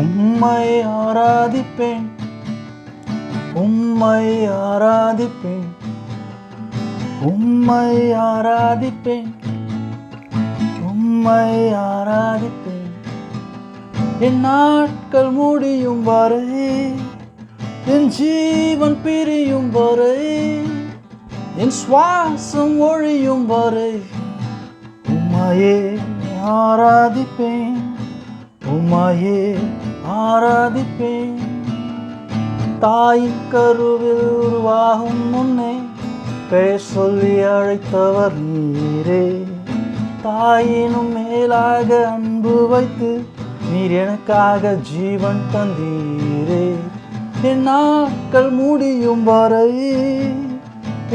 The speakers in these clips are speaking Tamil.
உம்மை ஆராதிப்பேன், உம்மை ஆராதிப்பேன், உம்மை ஆராதிப்பேன், உம்மை ஆராதிப்பேன். என் நாட்கள் முடியும் வரை, என் ஜீவன் பிரியும் வரை, என் சுவாசம் ஒழியும் வரை உம்மையே ஆராதிப்பேன், உம்மையே ஆராதிப்பேன். தாயின் கருவில் உருவாகும் முன்னே பெயர் சொல்லி அழைத்தவர் நீரே. தாயினும் மேலாக அன்பு வைத்து நீர் எனக்காக ஜீவன் தந்தீரே. என் நாட்கள் முடியும் வரை,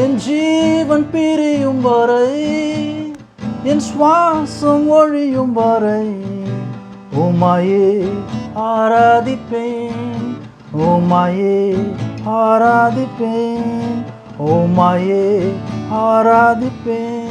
என் ஜீவன் பிரியும் வரை, என் சுவாசம் ஒழியும் வரை உம்மையே ஆராதிப்பேன், உம்மையே ஆராதிப்பேன், உம்மையே ஆராதிப்பேன்.